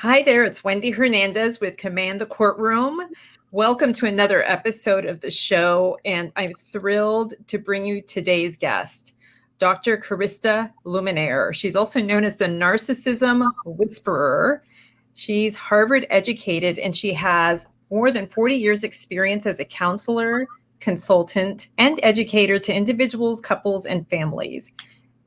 Hi there, it's Wendy Hernandez with Command the Courtroom. Welcome to another episode of the show, and I'm thrilled to bring you today's guest, Dr. Carista Luminare. She's also known as the Narcissism Whisperer. She's Harvard educated, and she has more than 40 years experience as a counselor, consultant, and educator to individuals, couples, and families.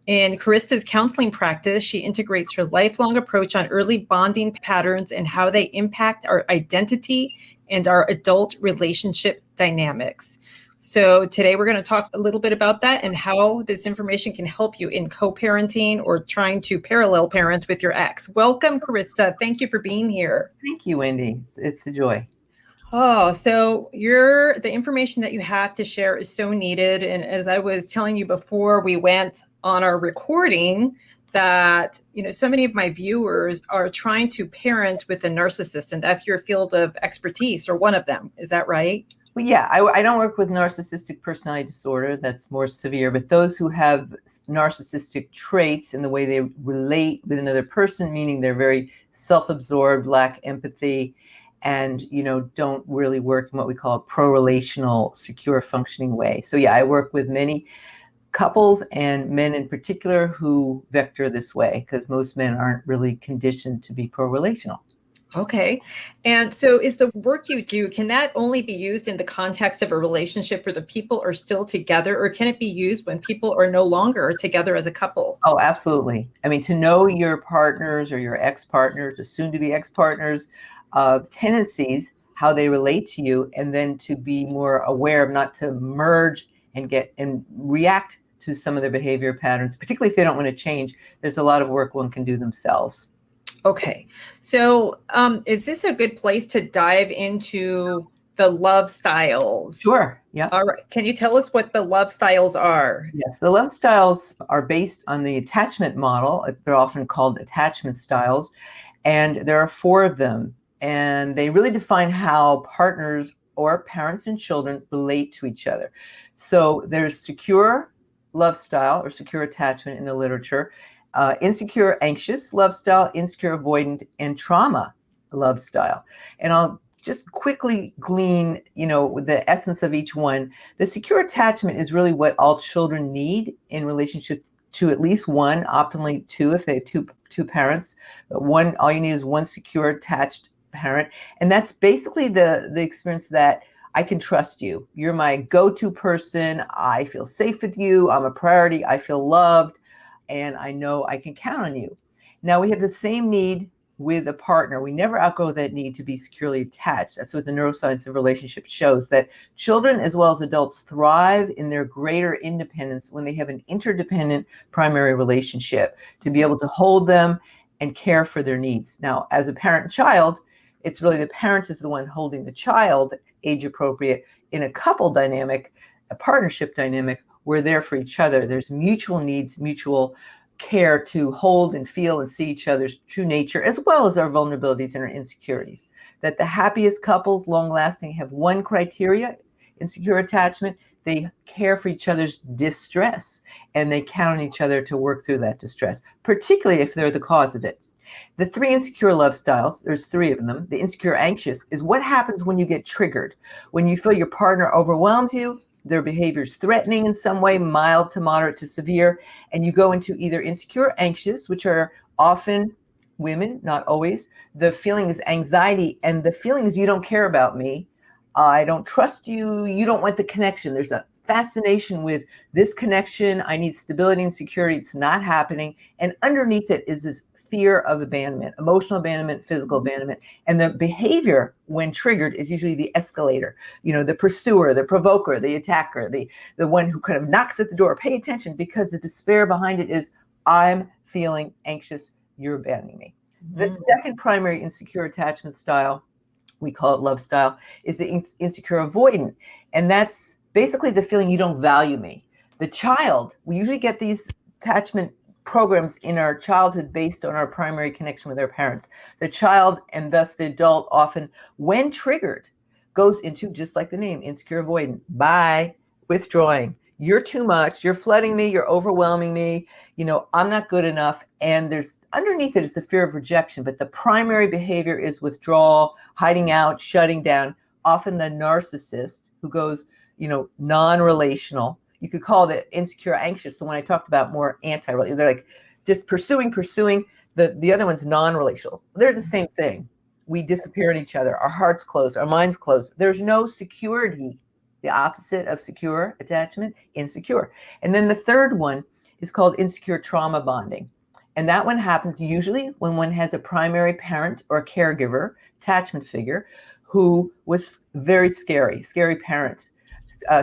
In Carista's counseling practice, she integrates her lifelong approach on early bonding patterns and how they impact our identity and our adult relationship dynamics. So today we're going to talk a little bit about that and how this information can help you in co-parenting or trying to parallel parent with your ex. Welcome, Carista. Thank you for being here. Thank you, Wendy. It's a joy. Oh, so the information that you have to share is so needed. And as I was telling you before we went on our recording, that, so many of my viewers are trying to parent with a narcissist, and that's your field of expertise, or one of them. Is that right? Well, yeah, I don't work with narcissistic personality disorder. That's more severe. But those who have narcissistic traits in the way they relate with another person, meaning they're very self-absorbed, lack empathy, and don't really work in what we call a pro-relational, secure functioning way. So yeah, I work with many couples and men in particular who vector this way, because most men aren't really conditioned to be pro-relational. Okay. And so is the work you do, can that only be used in the context of a relationship where the people are still together, or can it be used when people are no longer together as a couple? Oh, absolutely. I mean, to know your partners or your ex-partners or soon-to-be ex-partners' tendencies, how they relate to you, and then to be more aware of not to merge and react to some of their behavior patterns, particularly if they don't want to change. There's a lot of work one can do themselves. Okay. So is this a good place to dive into the love styles? Sure. Yeah. All right. Can you tell us what the love styles are? Yes. The love styles are based on the attachment model. They're often called attachment styles. And there are 4 of them. And they really define how partners or parents and children relate to each other. So there's secure love style or secure attachment in the literature, insecure anxious love style, insecure avoidant, and trauma love style. And I'll just quickly glean, the essence of each one. The secure attachment is really what all children need in relationship to at least one, optimally 2 if they have two parents. But one, all you need is one secure attached parent. And that's basically the experience that I can trust you. You're my go-to person. I feel safe with you. I'm a priority. I feel loved. And I know I can count on you. Now we have the same need with a partner. We never outgrow that need to be securely attached. That's what the neuroscience of relationship shows, that children as well as adults thrive in their greater independence when they have an interdependent primary relationship to be able to hold them and care for their needs. Now, as a parent and child, it's really the parent is the one holding the child age appropriate. In a couple dynamic, a partnership dynamic, we're there for each other. There's mutual needs, mutual care to hold and feel and see each other's true nature, as well as our vulnerabilities and our insecurities. That the happiest couples, long-lasting, have one criteria in secure attachment: they care for each other's distress, and they count on each other to work through that distress, particularly if they're the cause of it. The 3 insecure love styles, there's 3 of them. The insecure anxious is what happens when you get triggered, when you feel your partner overwhelms you, their behavior is threatening in some way, mild to moderate to severe, and you go into either insecure anxious, which are often women, not always. The feeling is anxiety, and the feeling is you don't care about me, I don't trust you, you don't want the connection. There's a fascination with this connection. I need stability and security. It's not happening. And underneath it is this fear of abandonment, emotional abandonment, physical abandonment. And the behavior when triggered is usually the escalator, the pursuer, the provoker, the attacker, the one who kind of knocks at the door. Pay attention, because the despair behind it is, I'm feeling anxious, you're abandoning me. The second primary insecure attachment style, we call it love style, is the insecure avoidant. And that's basically the feeling you don't value me. The child, we usually get these attachment programs in our childhood based on our primary connection with our parents. The child, and thus the adult, often, when triggered, goes into, just like the name, insecure avoidant. Bye, withdrawing. you're too much, you're flooding me, you're overwhelming me, I'm not good enough. And there's underneath it is a fear of rejection, but the primary behavior is withdrawal, hiding out, shutting down. Often the narcissist who goes, non-relational. You could call it insecure, anxious. The one I talked about more anti-relational. They're like just pursuing. The other one's non-relational. They're the same thing. We disappear in each other. Our hearts close, our minds close. There's no security. The opposite of secure attachment, insecure. And then the third one is called insecure trauma bonding. And that one happens usually when one has a primary parent or a caregiver, attachment figure, who was very scary parent,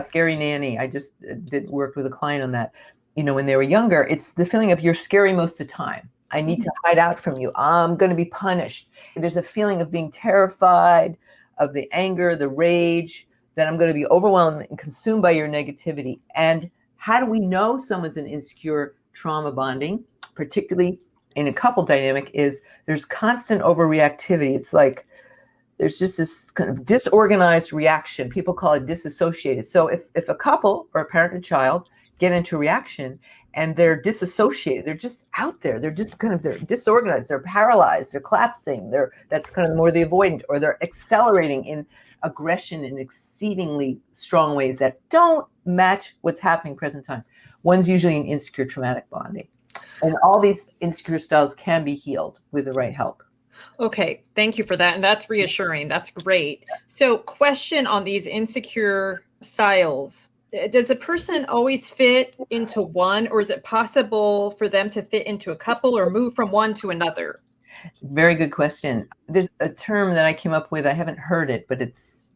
scary nanny. I just did work with a client on that. When they were younger, it's the feeling of you're scary most of the time. I need to hide out from you. I'm going to be punished. There's a feeling of being terrified, of the anger, the rage, that I'm going to be overwhelmed and consumed by your negativity. And how do we know someone's an insecure trauma bonding, particularly in a couple dynamic, is there's constant overreactivity. It's like there's just this kind of disorganized reaction. People call it disassociated. So if a couple or a parent and child get into reaction and they're disassociated, they're just out there, they're disorganized, they're paralyzed, they're collapsing, that's kind of more the avoidant, or they're accelerating in aggression in exceedingly strong ways that don't match what's happening present time. One's usually an insecure traumatic bonding. And all these insecure styles can be healed with the right help. Okay, thank you for that. And that's reassuring. That's great. So, question on these insecure styles. Does a person always fit into one, or is it possible for them to fit into a couple or move from one to another? Very good question. There's a term that I came up with. I haven't heard it, but it's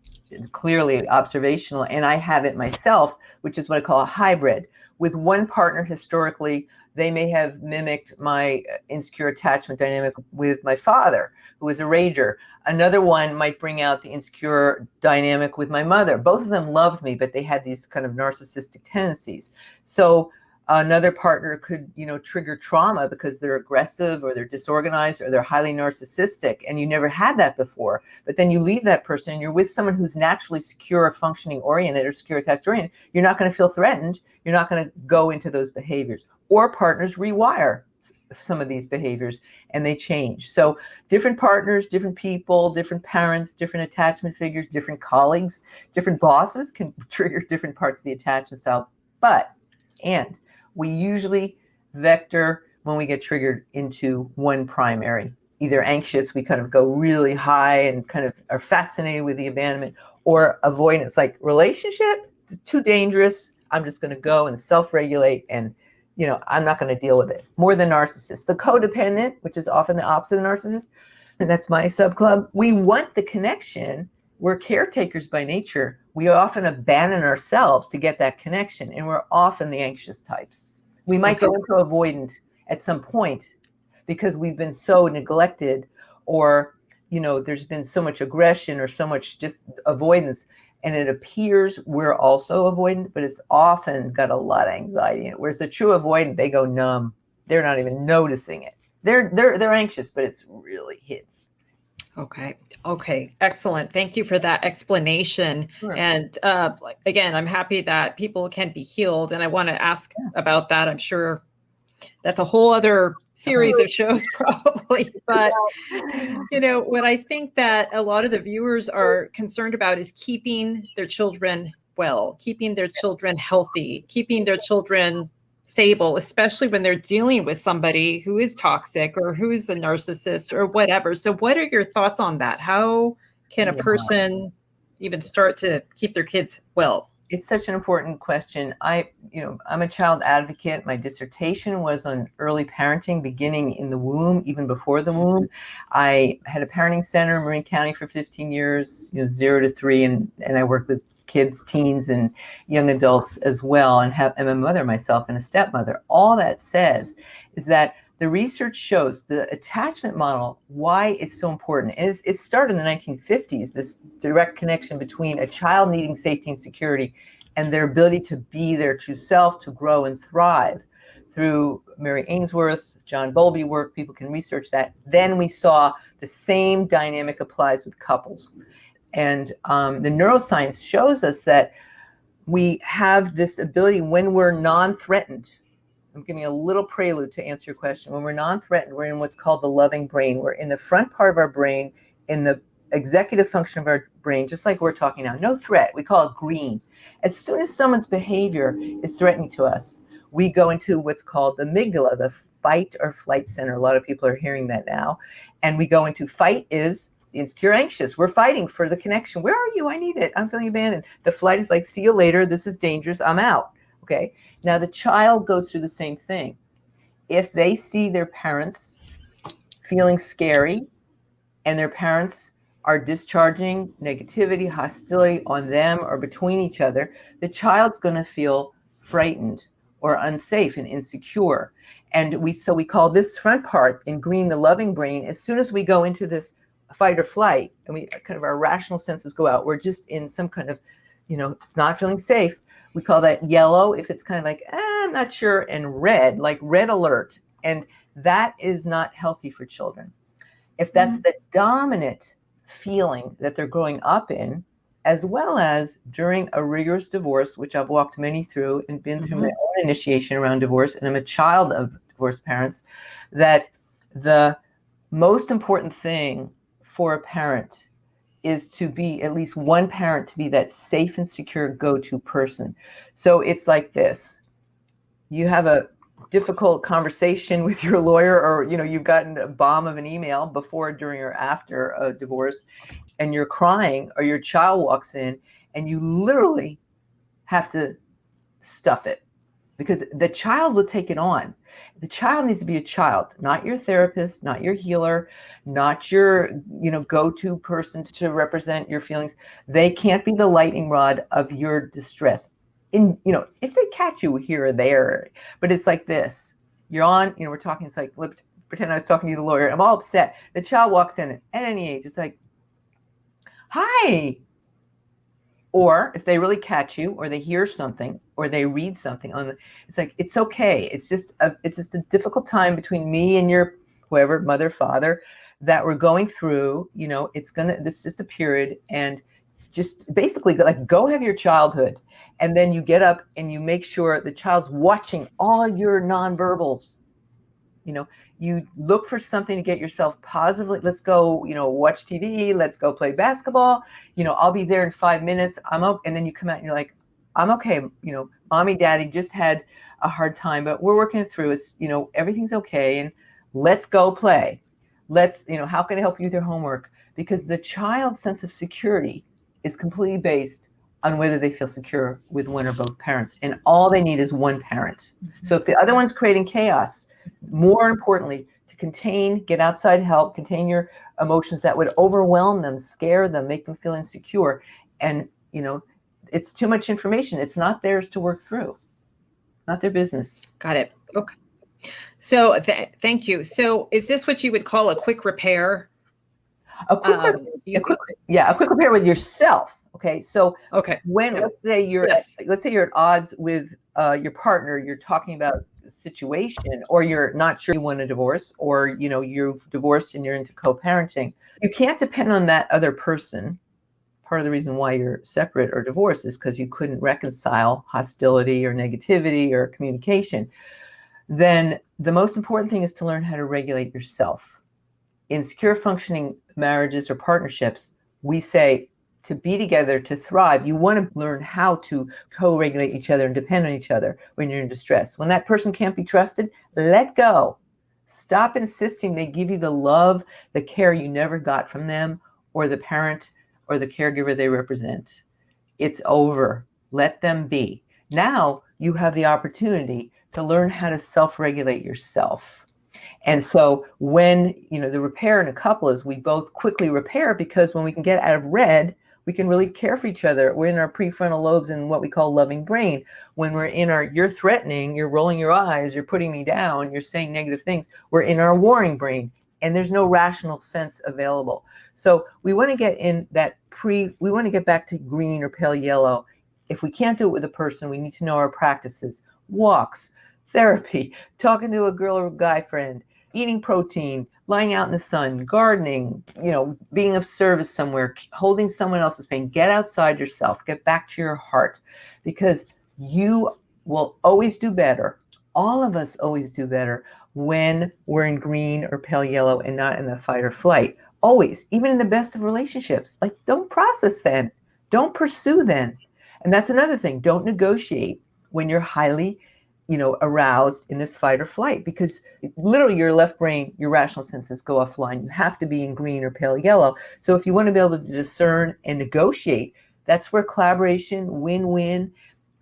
clearly observational. And I have it myself, which is what I call a hybrid. With one partner, historically, they may have mimicked my insecure attachment dynamic with my father, who was a rager. Another one might bring out the insecure dynamic with my mother. Both of them loved me, but they had these kind of narcissistic tendencies. So another partner could, trigger trauma because they're aggressive or they're disorganized or they're highly narcissistic, and you never had that before. But then you leave that person and you're with someone who's naturally secure, functioning oriented, or secure attached oriented. You're not going to feel threatened. You're not going to go into those behaviors. Or partners rewire some of these behaviors and they change. So different partners, different people, different parents, different attachment figures, different colleagues, different bosses can trigger different parts of the attachment style. And we usually vector when we get triggered into one primary. Either anxious, we kind of go really high and kind of are fascinated with the abandonment, or avoidance, like relationship, too dangerous. I'm just going to go and self-regulate and, I'm not going to deal with it. More than narcissist. The codependent, which is often the opposite of narcissist, and that's my subclub. We want the connection. We're caretakers by nature. We often abandon ourselves to get that connection, and we're often the anxious types. We might go into avoidant at some point because we've been so neglected, or there's been so much aggression or so much just avoidance, and it appears we're also avoidant, but it's often got a lot of anxiety in it. Whereas the true avoidant, they go numb. They're not even noticing it. They're anxious, but it's really hidden. Okay. Excellent. Thank you for that explanation. Sure. And again, I'm happy that people can be healed. And I want to ask about that. I'm sure that's a whole other series of shows probably. But, what I think that a lot of the viewers are concerned about is keeping their children well, keeping their children healthy, keeping their children stable, especially when they're dealing with somebody who is toxic or who is a narcissist or whatever. So what are your thoughts on that? How can a person even start to keep their kids well? It's such an important question. I'm a child advocate. My dissertation was on early parenting, beginning in the womb, even before the womb. I had a parenting center in Marin County for 15 years, 0 to 3, and I worked with kids, teens, and young adults as well, and I'm a mother myself and a stepmother. All that says is that the research shows the attachment model, why it's so important. And it started in the 1950s, this direct connection between a child needing safety and security and their ability to be their true self, to grow and thrive. Through Mary Ainsworth, John Bowlby work, people can research that. Then we saw the same dynamic applies with couples. And the neuroscience shows us that we have this ability when we're non-threatened. I'm giving a little prelude to answer your question. When we're non-threatened, we're in what's called the loving brain. We're in the front part of our brain, in the executive function of our brain, just like we're talking now. No threat. We call it green. As soon as someone's behavior is threatening to us, we go into what's called the amygdala, the fight or flight center. A lot of people are hearing that now. And we go into fight is insecure, anxious. We're fighting for the connection. Where are you? I need it. I'm feeling abandoned. The flight is like, see you later. This is dangerous. I'm out. Okay. Now the child goes through the same thing. If they see their parents feeling scary and their parents are discharging negativity, hostility on them or between each other, the child's going to feel frightened or unsafe and insecure. And we call this front part in green the loving brain. As soon as we go into this fight or flight and we kind of our rational senses go out, we're just in some kind of, it's not feeling safe. We call that yellow if it's kind of like, I'm not sure, and red, like red alert. And that is not healthy for children. If that's the dominant feeling that they're growing up in, as well as during a rigorous divorce, which I've walked many through and been through my own initiation around divorce, and I'm a child of divorced parents, that the most important thing for a parent is to be at least one parent to be that safe and secure go-to person. So it's like this. You have a difficult conversation with your lawyer, or you've gotten a bomb of an email before, during, or after a divorce, and you're crying, or your child walks in and you literally have to stuff it because the child will take it on. The child needs to be a child, not your therapist, not your healer, not your go-to person to represent your feelings. They can't be the lightning rod of your distress. If they catch you here or there, but it's like this. You're on, we're talking, it's like, let's pretend I was talking to the lawyer. I'm all upset. The child walks in at any age. It's like, hi. Or if they really catch you, or they hear something, or they read something it's like, it's okay. It's just a difficult time between me and your whoever, mother, father, that we're going through. This is just a period, and just basically like go have your childhood. And then you get up and you make sure the child's watching all your nonverbals. You look for something to get yourself positively. Let's go, watch TV. Let's go play basketball. I'll be there in 5 minutes. I'm okay. And then you come out and you're like, I'm okay. Mommy, daddy just had a hard time, but we're working through it. Everything's okay. And let's go play. How can I help you with your homework? Because the child's sense of security is completely based on whether they feel secure with one or both parents. And all they need is one parent. So if the other one's creating chaos, more importantly, to get outside help, contain your emotions that would overwhelm them, scare them, make them feel insecure. And, it's too much information. It's not theirs to work through. Not their business. Got it. Okay. So thank you. So is this what you would call a quick repair? A quick repair with yourself. Okay. So let's say you're at odds with your partner, you're talking about a situation, or you're not sure you want a divorce, or you've divorced and you're into co-parenting. You can't depend on that other person. Part of the reason why you're separate or divorced is because you couldn't reconcile hostility or negativity or communication. Then the most important thing is to learn how to regulate yourself. In secure functioning marriages or partnerships, we say to be together, to thrive, you want to learn how to co-regulate each other and depend on each other when you're in distress. When that person can't be trusted, let go. Stop insisting they give you the love, the care you never got from them, or the parent or the caregiver they represent. It's over. Let them be. Now you have the opportunity to learn how to self-regulate yourself. And so when, the repair in a couple is we both quickly repair, because when we can get out of red, we can really care for each other. We're in our prefrontal lobes in what we call loving brain. When we're in you're threatening, you're rolling your eyes, you're putting me down, you're saying negative things, we're in our warring brain, and there's no rational sense available. So we want to get in that we want to get back to green or pale yellow. If we can't do it with a person, we need to know our practices, walks, therapy, talking to a girl or guy friend, eating protein, lying out in the sun, gardening, being of service somewhere, holding someone else's pain. Get outside yourself, get back to your heart, because you will always do better. All of us always do better when we're in green or pale yellow and not in the fight or flight. Always, even in the best of relationships. Like, don't process then. Don't pursue then. And that's another thing. Don't negotiate when you're highly, aroused in this fight or flight, because literally your left brain, your rational senses go offline. You have to be in green or pale yellow. So if you want to be able to discern and negotiate, that's where collaboration, win-win,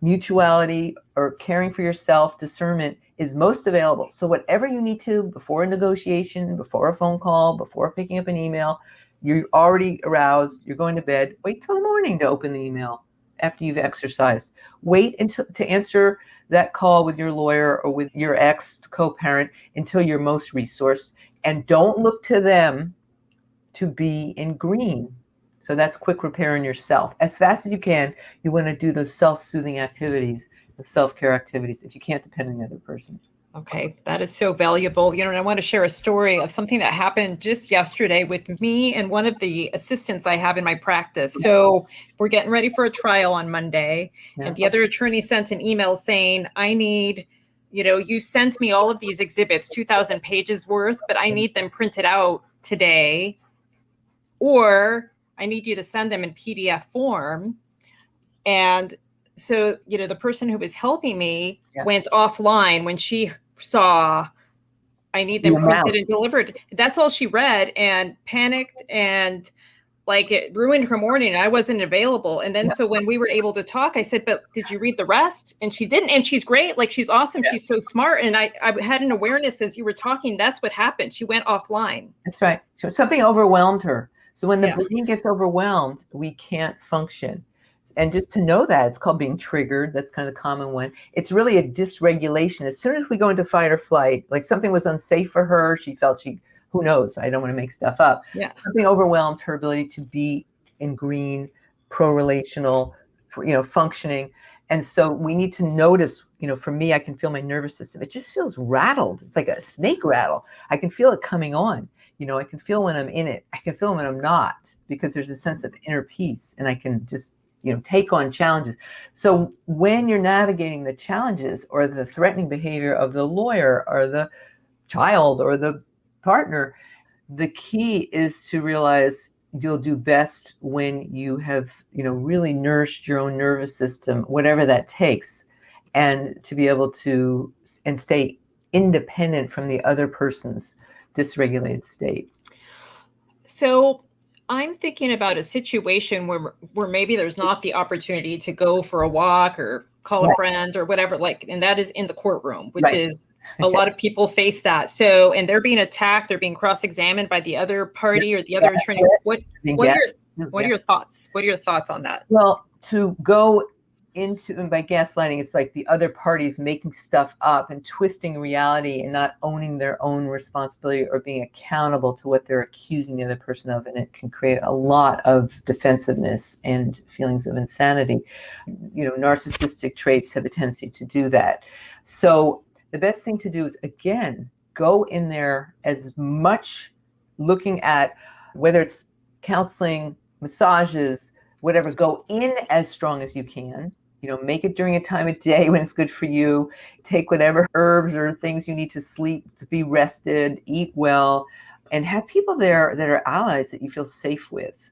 mutuality, or caring for yourself, discernment is most available. So whatever you need to before a negotiation, before a phone call, before picking up an email, you're already aroused, you're going to bed, wait till the morning to open the email after you've exercised. Wait until to answer that call with your lawyer or with your ex co-parent until you're most resourced, and don't look to them to be in green. So that's quick repair in yourself. As fast as you can, you want to do those self-soothing activities, the self-care activities, if you can't depend on the other person. Okay, that is so valuable. And I want to share a story of something that happened just yesterday with me and one of the assistants I have in my practice. So we're getting ready for a trial on Monday, and the other attorney sent an email saying, I need, you sent me all of these exhibits, 2,000 pages worth, but I need them printed out today, or I need you to send them in PDF form. And so, the person who was helping me went offline when she saw I need them printed and delivered. That's all she read, and panicked, and like it ruined her morning. I wasn't available. And then so when we were able to talk, I said, but did you read the rest? And she didn't. And she's great. Like, she's awesome. Yeah. She's so smart. And I had an awareness as you were talking. That's what happened. She went offline. That's right. So something overwhelmed her. So when the brain gets overwhelmed, we can't function. And just to know that, it's called being triggered. That's kind of the common one. It's really a dysregulation. As soon as we go into fight or flight, like something was unsafe for her, she felt who knows? I don't want to make stuff up. Yeah. Something overwhelmed her ability to be in green, pro-relational, functioning. And so we need to notice, for me, I can feel my nervous system. It just feels rattled. It's like a snake rattle. I can feel it coming on. I can feel when I'm in it. I can feel when I'm not, because there's a sense of inner peace, and I can just take on challenges. So when you're navigating the challenges or the threatening behavior of the lawyer or the child or the partner, the key is to realize you'll do best when you have, really nourished your own nervous system, whatever that takes, and to be able to and stay independent from the other person's dysregulated state. So I'm thinking about a situation where maybe there's not the opportunity to go for a walk or call a friend or whatever, and that is in the courtroom, which is a lot of people face that. So, and they're being attacked, they're being cross-examined by the other party or the other attorney. What are your thoughts? What are your thoughts on that? Well, to go into, and by gaslighting, it's like the other party's making stuff up and twisting reality and not owning their own responsibility or being accountable to what they're accusing the other person of. And it can create a lot of defensiveness and feelings of insanity. Narcissistic traits have a tendency to do that. So the best thing to do is, again, go in there as much looking at whether it's counseling, massages, whatever, go in as strong as you can. Make it during a time of day when it's good for you. Take whatever herbs or things you need to sleep, to be rested, eat well, and have people there that are allies that you feel safe with,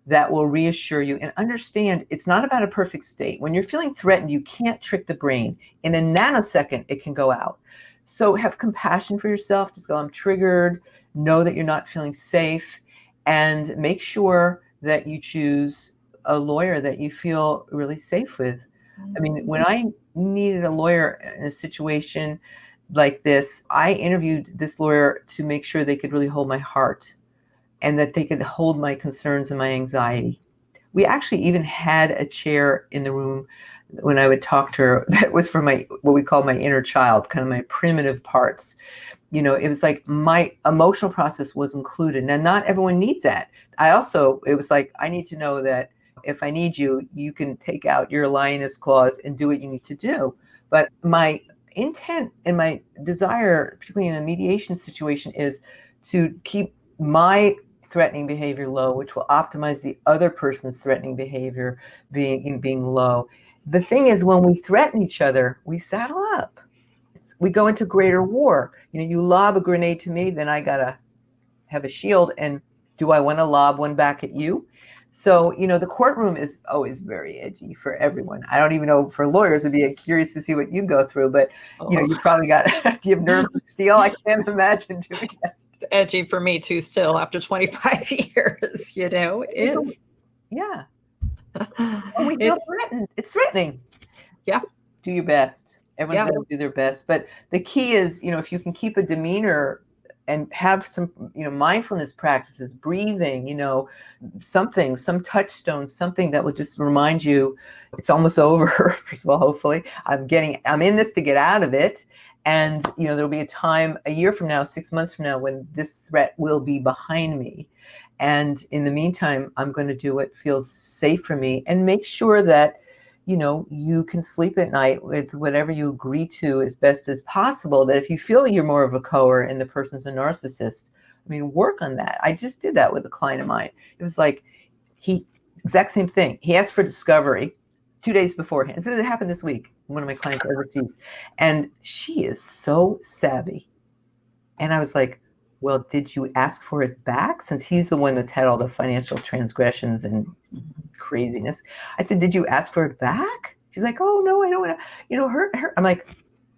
that will reassure you and understand it's not about a perfect state. When you're feeling threatened, you can't trick the brain. In a nanosecond, it can go out. So have compassion for yourself. Just go, I'm triggered. Know that you're not feeling safe, and make sure that you choose a lawyer that you feel really safe with. I mean, when I needed a lawyer in a situation like this, I interviewed this lawyer to make sure they could really hold my heart and that they could hold my concerns and my anxiety. We actually even had a chair in the room when I would talk to her that was for what we call my inner child, kind of my primitive parts. It was like my emotional process was included. Now, not everyone needs that. It was like, I need to know that if I need you, you can take out your lioness claws and do what you need to do. But my intent and my desire, particularly in a mediation situation, is to keep my threatening behavior low, which will optimize the other person's threatening behavior being low. The thing is, when we threaten each other, we saddle up. We go into greater war. You lob a grenade to me, then I gotta have a shield. And do I want to lob one back at you? So, the courtroom is always very edgy for everyone. I don't even know, for lawyers, it'd be curious to see what you go through, but you probably got, do you have nerves of steel? I can't imagine doing that. It's edgy for me too, still after 25 years, it is. Yeah. Well, we feel threatened. It's threatening. Yeah. Do your best. Everyone's going to do their best. But the key is, if you can keep a demeanor and have some, mindfulness practices, breathing, some touchstone, something that will just remind you it's almost over. First of all, hopefully I'm in this to get out of it. And, there'll be a time a year from now, 6 months from now, when this threat will be behind me. And in the meantime, I'm going to do what feels safe for me and make sure that, you can sleep at night with whatever you agree to as best as possible. That if you feel you're more of a coer and the person's a narcissist, work on that. I just did that with a client of mine. It was like, exact same thing. He asked for discovery 2 days beforehand. It happened this week. One of my clients overseas, and she is so savvy. And I was like, well, did you ask for it back? Since he's the one that's had all the financial transgressions and craziness. I said, did you ask for it back? She's like, oh, no, I don't want to, her. I'm like,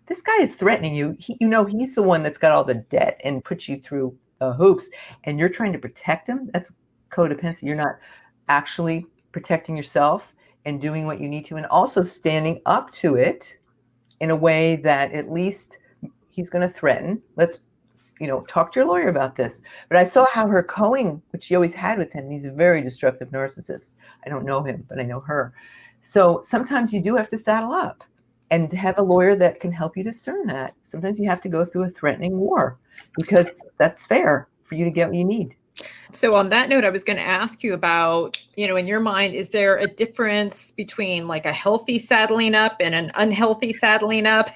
this guy is threatening you. He's the one that's got all the debt and put you through hoops, and you're trying to protect him. That's codependency. You're not actually protecting yourself and doing what you need to, and also standing up to it in a way that at least he's going to threaten. Let's talk to your lawyer about this. But I saw how her coing, which she always had with him, he's a very destructive narcissist. I don't know him, but I know her. So sometimes you do have to saddle up and have a lawyer that can help you discern that. Sometimes you have to go through a threatening war because that's fair for you to get what you need. So on that note, I was going to ask you about, in your mind, is there a difference between like a healthy saddling up and an unhealthy saddling up?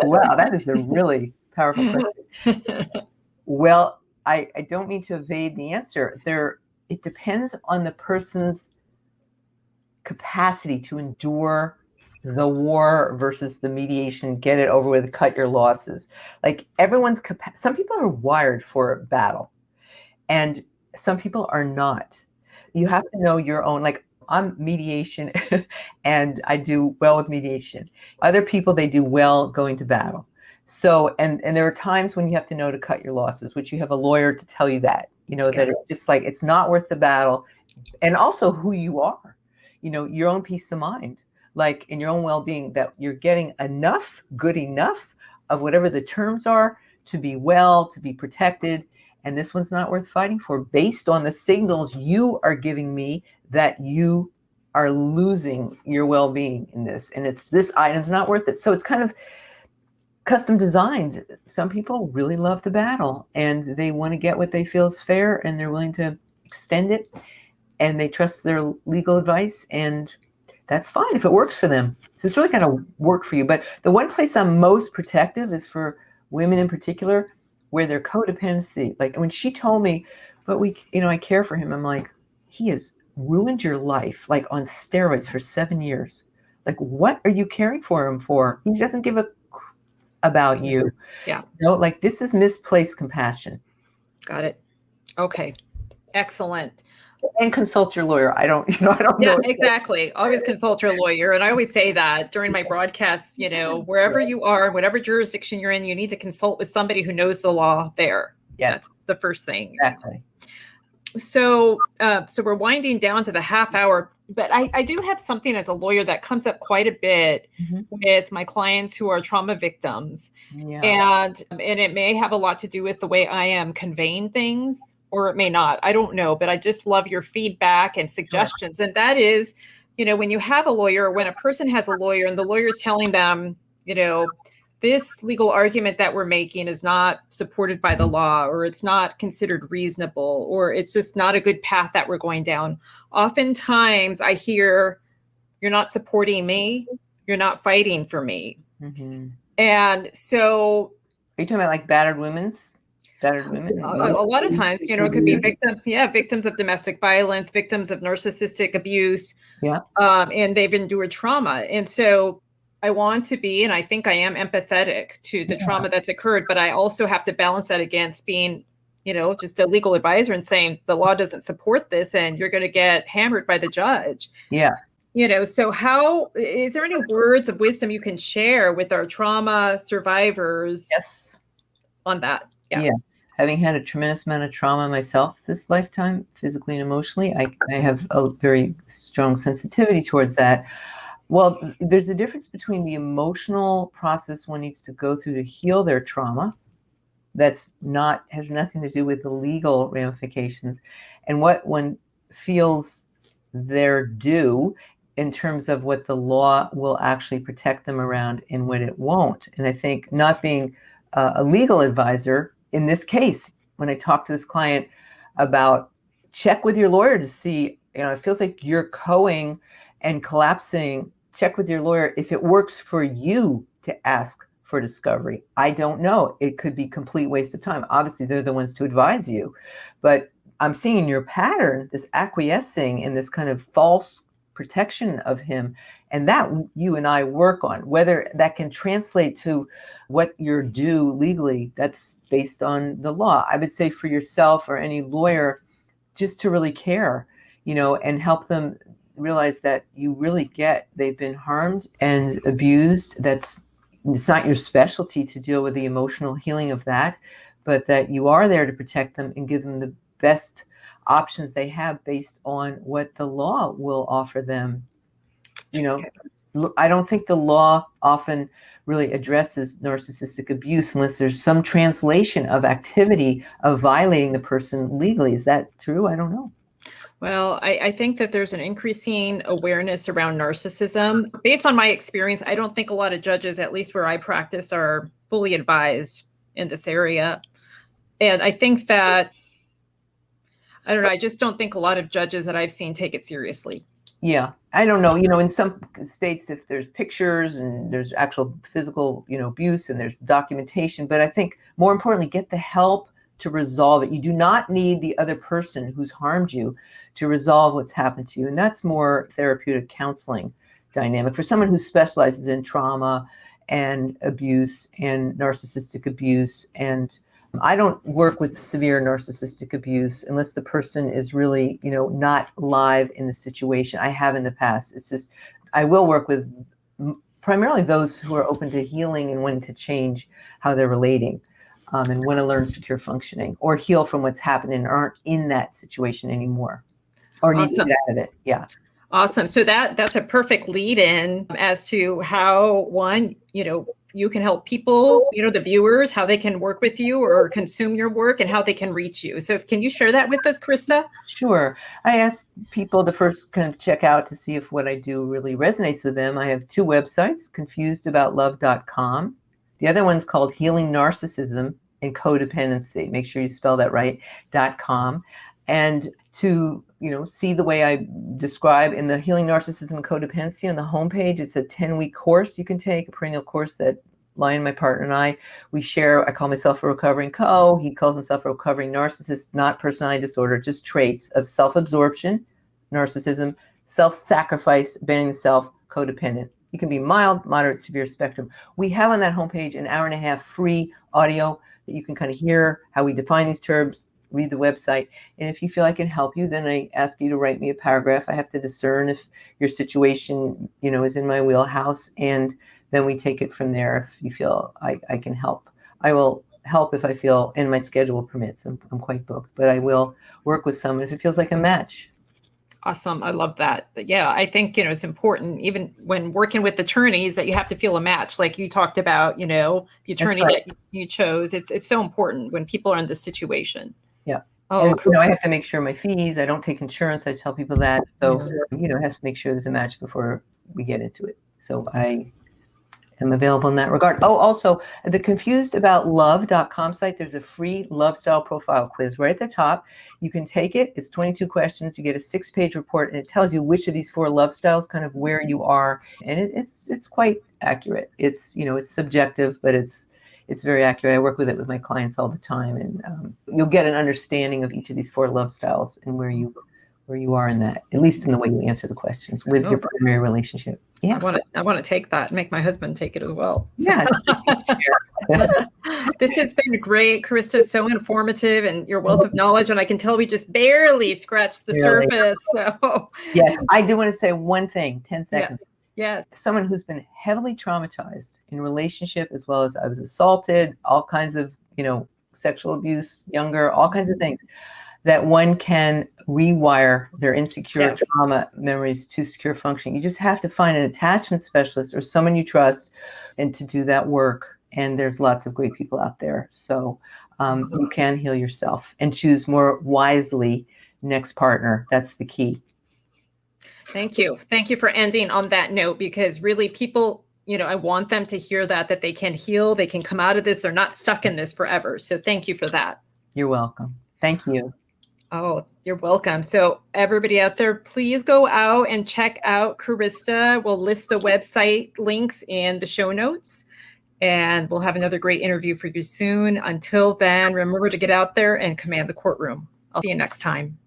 Wow, that is a really powerful question. Well, I don't mean to evade the answer. It depends on the person's capacity to endure the war versus the mediation, get it over with, cut your losses. Like some people are wired for battle and some people are not. You have to know your own, like I'm mediation and I do well with mediation. Other people, they do well going to battle. So, and there are times when you have to know to cut your losses, which you have a lawyer to tell you that, that it's just like, it's not worth the battle. And also who you are, your own peace of mind, like in your own well-being, that you're getting good enough of whatever the terms are to be well, to be protected. And this one's not worth fighting for based on the signals you are giving me that you are losing your well-being in this. And this item's not worth it. So it's kind of custom designed. Some people really love the battle and they want to get what they feel is fair and they're willing to extend it and they trust their legal advice, and that's fine if it works for them. So it's really going to work for you. But the one place I'm most protective is for women in particular, where their codependency, like when she told me, but I care for him. I'm like, he has ruined your life, like on steroids for 7 years. Like, what are you caring for him for? He doesn't give a about you. Yeah. Like this is misplaced compassion. Got it. Okay. Excellent. And consult your lawyer. I don't know. Yeah, exactly. Always consult your lawyer. And I always say that during my broadcasts, wherever you are, whatever jurisdiction you're in, you need to consult with somebody who knows the law there. Yes. That's the first thing. Exactly. So we're winding down to the half hour, but I do have something as a lawyer that comes up quite a bit with my clients who are trauma victims. Yeah. And it may have a lot to do with the way I am conveying things, or it may not. I don't know, but I just love your feedback and suggestions. Sure. And that is, when you have a lawyer, when a person has a lawyer and the lawyer is telling them, this legal argument that we're making is not supported by the law, or it's not considered reasonable, or it's just not a good path that we're going down. Oftentimes I hear, you're not supporting me, You're not fighting for me. Mm-hmm. And so, are you talking about like battered women? A lot of times, it could be victims of domestic violence, victims of narcissistic abuse, and they've endured trauma. And so I want to be, and I think I am empathetic to the trauma that's occurred, but I also have to balance that against being, just a legal advisor and saying the law doesn't support this and you're going to get hammered by the judge. Yeah. So how, is there any words of wisdom you can share with our trauma survivors on that? Yes. Having had a tremendous amount of trauma myself this lifetime, physically and emotionally, I have a very strong sensitivity towards that. Well, there's a difference between the emotional process one needs to go through to heal their trauma has nothing to do with the legal ramifications, and what one feels they're due in terms of what the law will actually protect them around and what it won't. And I think not being a legal advisor in this case, when I talk to this client about check with your lawyer to see, it feels like you're coing and collapsing. Check with your lawyer if it works for you to ask for discovery. I don't know. It could be complete waste of time. Obviously, they're the ones to advise you. But I'm seeing your pattern, this acquiescing and this kind of false protection of him. And that you and I work on. Whether that can translate to what you're due legally, that's based on the law. I would say for yourself or any lawyer, just to really care, and help them realize that you really they've been harmed and abused. It's not your specialty to deal with the emotional healing of that, but that you are there to protect them and give them the best options they have based on what the law will offer them. I don't think the law often really addresses narcissistic abuse unless there's some translation of activity of violating the person legally. Is that true? I don't know. Well, I think that there's an increasing awareness around narcissism. Based on my experience, I don't think a lot of judges, at least where I practice, are fully advised in this area. And I think that, I don't know, I just don't think a lot of judges that I've seen take it seriously. Yeah, I don't know. In some states, if there's pictures and there's actual physical, abuse and there's documentation, but I think more importantly, get the help to resolve it. You do not need the other person who's harmed you to resolve what's happened to you. And that's more therapeutic counseling dynamic for someone who specializes in trauma and abuse and narcissistic abuse. And I don't work with severe narcissistic abuse unless the person is really, not live in the situation. I have in the past. It's just, I will work with primarily those who are open to healing and wanting to change how they're relating. And want to learn secure functioning or heal from what's happened and aren't in that situation anymore or need to get out of it. Yeah. Awesome. So that's a perfect lead in as to how you can help people, the viewers, how they can work with you or consume your work and how they can reach you. So can you share that with us, Carista? Sure. I ask people to first kind of check out to see if what I do really resonates with them. I have two websites, confusedaboutlove.com. The other one's called Healing Narcissism and Codependency. Make sure you spell that right, .com. And to, see the way I describe in the Healing Narcissism and Codependency on the homepage, it's a 10-week course you can take, a perennial course that Lion, my partner, and we share. I call myself a recovering co. He calls himself a recovering narcissist, not personality disorder, just traits of self-absorption, narcissism, self-sacrifice, abandoning the self, codependent. You can be mild, moderate, severe spectrum. We have on that homepage an hour and a half free audio that you can kind of hear how we define these terms, read the website. And if you feel I can help you, then I ask you to write me a paragraph. I have to discern if your situation, is in my wheelhouse. And then we take it from there. If you feel I can help, I will help if I feel, and my schedule permits. I'm quite booked, but I will work with someone if it feels like a match. Awesome. I love that. But yeah, I think, it's important, even when working with attorneys, that you have to feel a match. Like you talked about, the attorney that you chose. It's so important when people are in this situation. Yeah. Oh, and, cool. I have to make sure my fees, I don't take insurance. I tell people that. So, I have to make sure there's a match before we get into it. So am available in that regard. Oh, also, the confusedaboutLove.com site, there's a free LoveStyle profile quiz right at the top. You can take it. It's 22 questions. You get a 6-page report, and it tells you which of these 4 love styles, kind of where you are. And it's quite accurate. It's, it's subjective, but it's very accurate. I work with it with my clients all the time, and you'll get an understanding of each of these 4 love styles and where you are in that, at least in the way you answer the questions with your primary relationship. Yeah, I want to take that. Make my husband take it as well. Yeah. This has been great, Carista. So informative, and your wealth of knowledge. And I can tell we just barely scratched the surface. So yes, I do want to say one thing. 10 seconds. Yes. Someone who's been heavily traumatized in relationship, as well as I was assaulted, all kinds of sexual abuse, younger, all kinds of things, that one can rewire their insecure trauma memories to secure function. You just have to find an attachment specialist or someone you trust and to do that work. And there's lots of great people out there. So you can heal yourself and choose more wisely next partner. That's the key. Thank you. Thank you for ending on that note, because really people, I want them to hear that they can heal, they can come out of this. They're not stuck in this forever. So thank you for that. You're welcome. Thank you. Oh, you're welcome. So everybody out there, please go out and check out Carista. We'll list the website links in the show notes, and we'll have another great interview for you soon. Until then, remember to get out there and command the courtroom. I'll see you next time.